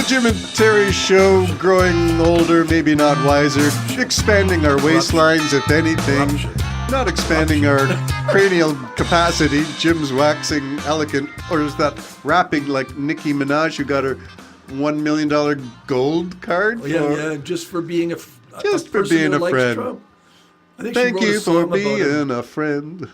Jim and Terry Show, growing older, maybe not wiser, expanding our waistlines, if anything, not expanding our cranial capacity. Jim's waxing elegant, or is that rapping like Nicki Minaj, who got her $1 million gold card? Yeah, just for being a being a friend. Trump. I think Thank she wrote you a song for about him. being a friend.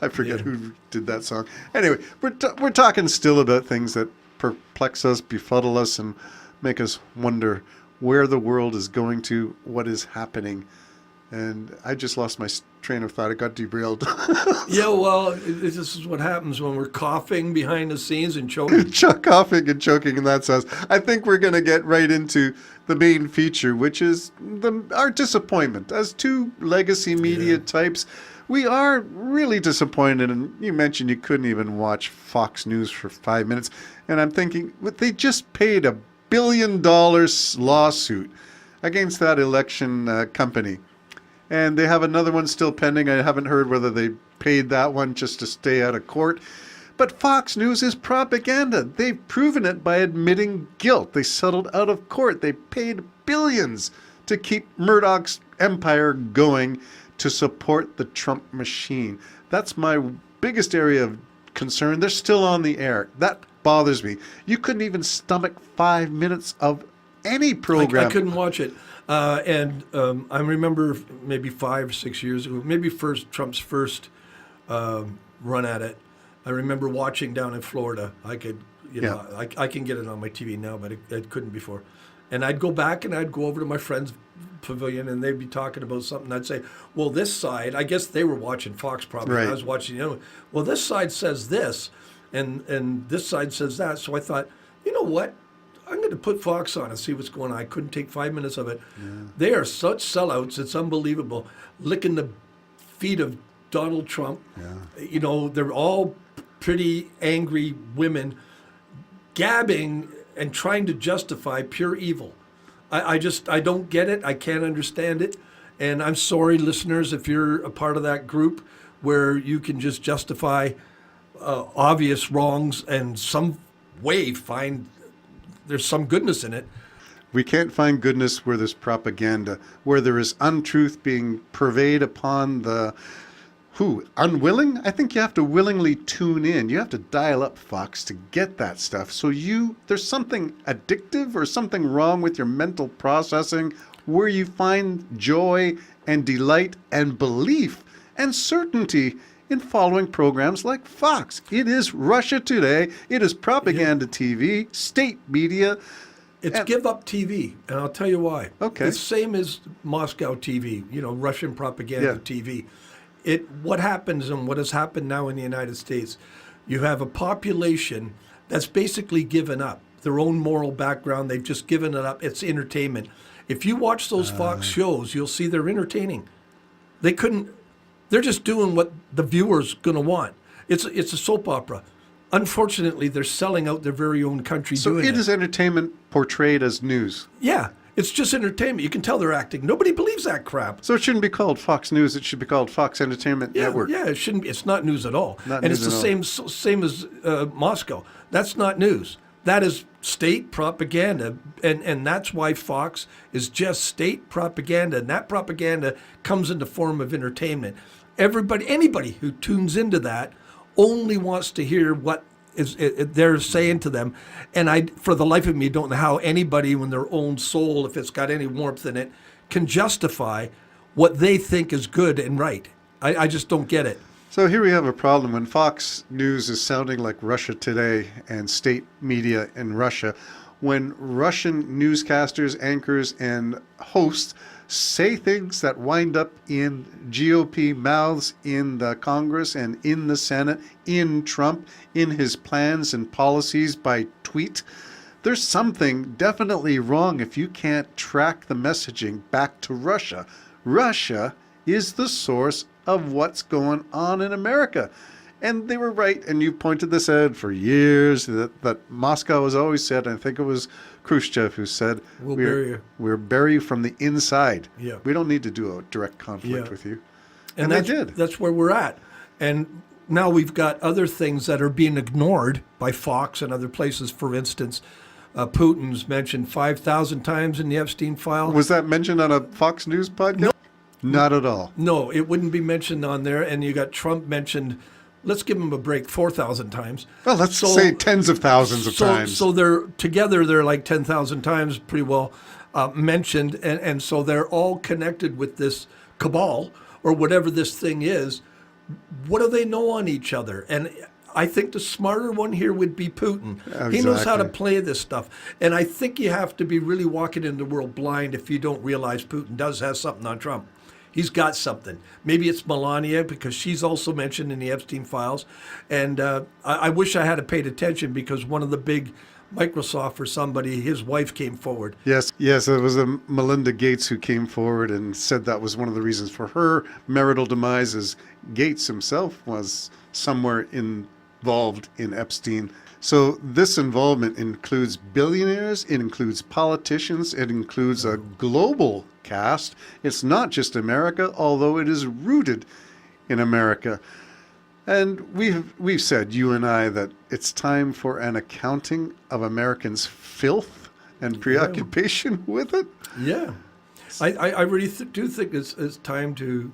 I forget who did that song. Anyway, we're talking still about things that perplex us, befuddle us, and make us wonder where the world is going to, what is happening. And I just lost my train of thought. It got derailed. Yeah, well, this is what happens when we're coughing behind the scenes and choking. Coughing and choking in that sense. I think we're going to get right into the main feature, which is our disappointment. As two legacy media types, we are really disappointed. And you mentioned you couldn't even watch Fox News for 5 minutes. And I'm thinking, they just paid $1 billion lawsuit against that election company. And they have another one still pending. I haven't heard whether they paid that one just to stay out of court. But Fox News is propaganda. They've proven it by admitting guilt. They settled out of court. They paid billions to keep Murdoch's empire going to support the Trump machine. That's my biggest area of concern. They're still on the air. That bothers me. You couldn't even stomach 5 minutes of any program. I couldn't watch it. I remember maybe 5 or 6 years ago, maybe Trump's first run at it. I remember watching down in Florida. I could, I can get it on my TV now, but I couldn't before. And I'd go back and I'd go over to my friend's pavilion and they'd be talking about something. I'd say, well, this side, I guess they were watching Fox probably. Right. I was watching the other one. Well, this side says this and this side says that. So I thought, you know what? I'm going to put Fox on and see what's going on. I couldn't take 5 minutes of it. Yeah. They are such sellouts. It's unbelievable. Licking the feet of Donald Trump. Yeah. You know, they're all pretty angry women gabbing and trying to justify pure evil. I don't get it. I can't understand it. And I'm sorry, listeners, if you're a part of that group where you can just justify obvious wrongs and some way find there's some goodness in it. We can't find goodness where there's propaganda, where there is untruth being purveyed upon the unwilling? I think you have to willingly tune in. You have to dial up Fox to get that stuff. So there's something addictive or something wrong with your mental processing where you find joy and delight and belief and certainty in following programs like Fox. It is Russia Today. It is propaganda TV, state media. It's Give Up TV, and I'll tell you why. Okay. It's the same as Moscow TV, Russian propaganda TV. What happens and what has happened now in the United States, you have a population that's basically given up their own moral background. They've just given it up. It's entertainment. If you watch those Fox shows, you'll see they're entertaining. They're just doing what the viewer's going to want. It's a soap opera. Unfortunately, they're selling out their very own country doing it. So it is entertainment portrayed as news. Yeah, it's just entertainment. You can tell they're acting. Nobody believes that crap. So it shouldn't be called Fox News. It should be called Fox Entertainment Network. Yeah, it shouldn't be. It's not news at all. Not and news it's the same as Moscow. That's not news. That is state propaganda, and that's why Fox is just state propaganda, and that propaganda comes in the form of entertainment. Anybody who tunes into that only wants to hear what they're saying to them, and I, for the life of me, don't know how anybody, when their own soul, if it's got any warmth in it, can justify what they think is good and right. I just don't get it. So here we have a problem when Fox News is sounding like Russia Today and state media in Russia, when Russian newscasters, anchors, and hosts say things that wind up in GOP mouths in the Congress and in the Senate, in Trump, in his plans and policies by tweet. There's something definitely wrong if you can't track the messaging back to Russia. Russia is the source of what's going on in America. And they were right, and you pointed this out for years, that Moscow has always said, and I think it was Khrushchev who said, we'll bury you from the inside. Yeah. We don't need to do a direct conflict with you. And they did. That's where we're at. And now we've got other things that are being ignored by Fox and other places. For instance, Putin's mentioned 5,000 times in the Epstein file. Was that mentioned on a Fox News podcast? No. Not at all. No, it wouldn't be mentioned on there. And you got Trump mentioned, let's give him a break, 4,000 times. Well, let's say tens of thousands of times. So they're together, they're like 10,000 times pretty well mentioned. And so they're all connected with this cabal or whatever this thing is. What do they know on each other? And I think the smarter one here would be Putin. Exactly. He knows how to play this stuff. And I think you have to be really walking into the world blind if you don't realize Putin does have something on Trump. He's got something. Maybe it's Melania because she's also mentioned in the Epstein files. And I wish I had paid attention because one of the big Microsoft or somebody, his wife came forward. Yes, it was Melinda Gates who came forward and said that was one of the reasons for her marital demise, as Gates himself was somewhere involved in Epstein. So this involvement includes billionaires, it includes politicians, it includes a global cast. It's not just America, although it is rooted in America. And we've said, you and I, that it's time for an accounting of Americans' filth and preoccupation with it. Yeah. I really do think it's time to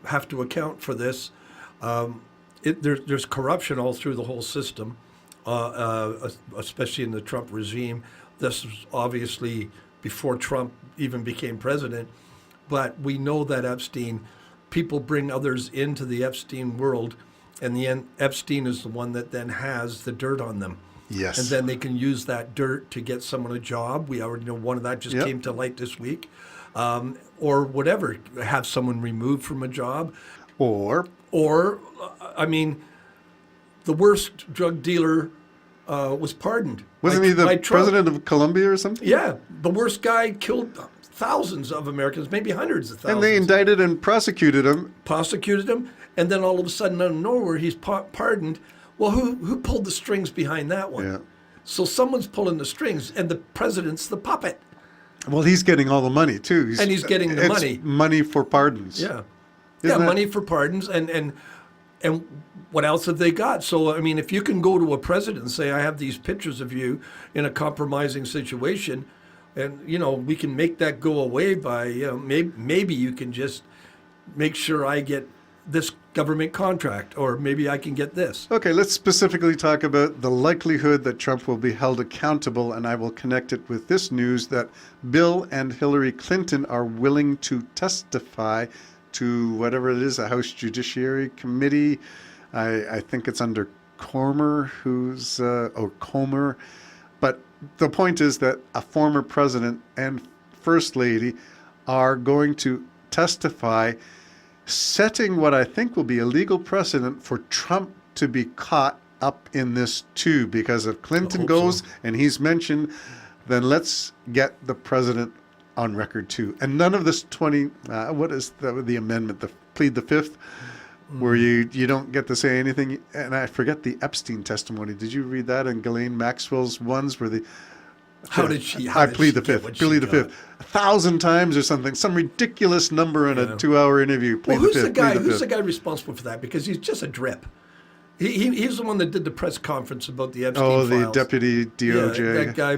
have to account for this. There's corruption all through the whole system, especially in the Trump regime. This was obviously before Trump even became president. But we know that people bring others into the Epstein world, and Epstein is the one that then has the dirt on them. Yes. And then they can use that dirt to get someone a job. We already know one of that just came to light this week. Or whatever, have someone removed from a job. Or, I mean, the worst drug dealer was pardoned. Wasn't he the president of Colombia or something? Yeah. The worst guy killed thousands of Americans, maybe hundreds of thousands. And they indicted and prosecuted him. And then all of a sudden, out of nowhere, he's pardoned. Well, who pulled the strings behind that one? Yeah. So someone's pulling the strings, and the president's the puppet. Well, he's getting all the money, too. He's getting the money. Money for pardons. Yeah. Isn't money for pardons. And what else have they got? So, I mean, if you can go to a president and say, I have these pictures of you in a compromising situation, and, we can make that go away by, maybe you can just make sure I get this government contract, or maybe I can get this. Okay, let's specifically talk about the likelihood that Trump will be held accountable, and I will connect it with this news that Bill and Hillary Clinton are willing to testify to whatever it is, a House Judiciary Committee. I think it's under Comer, Comer. But the point is that a former president and first lady are going to testify, setting what I think will be a legal precedent for Trump to be caught up in this too. Because if Clinton goes and he's mentioned, then let's get the president on record too. And none of this what is the amendment, the plead the fifth, where you don't get to say anything. And I forget the Epstein testimony. Did you read that in Ghislaine Maxwell's ones where I plead the fifth. Plead the fifth 1,000 times or something. Some ridiculous number in a 2-hour interview. Who's the guy responsible for that? Because he's just a drip. He's the one that did the press conference about the Epstein files. The deputy DOJ. Yeah, that guy.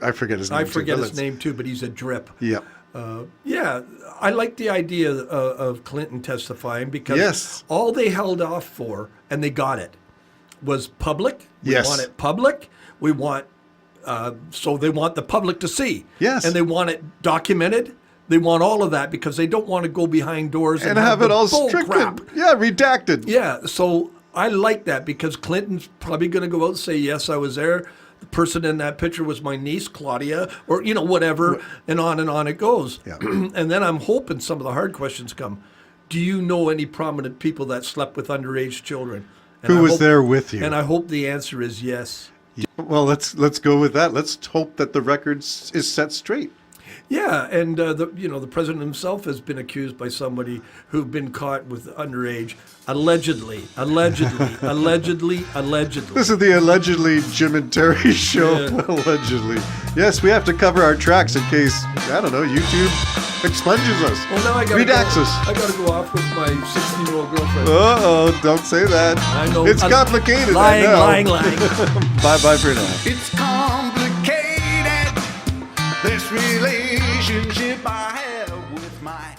I forget his name. I forget his name too, but he's a drip. Yeah. I like the idea of Clinton testifying because all they held off for, and they got it, was public. We want it public. We want, so they want the public to see. Yes. And they want it documented. They want all of that because they don't want to go behind doors and have it all stricken. Crap. Yeah, redacted. Yeah, so I like that because Clinton's probably going to go out and say, yes, I was there. The person in that picture was my niece, Claudia, or, whatever, and on it goes. Yeah. And then I'm hoping some of the hard questions come. Do you know any prominent people that slept with underage children? Who was there with you? And I hope the answer is yes. Well, let's go with that. Let's hope that the record is set straight. Yeah, and the president himself has been accused by somebody who've been caught with underage, allegedly. This is the allegedly Jim and Terry show. Yeah. Allegedly. Yes, we have to cover our tracks in case, I don't know, YouTube expunges us. Well, now I gotta Redacts us. I gotta go off with my 16-year-old girlfriend. Uh-oh, don't say that. I know. It's complicated, Lying, I know. lying. Bye-bye for now. It's complicated, this relationship I have with my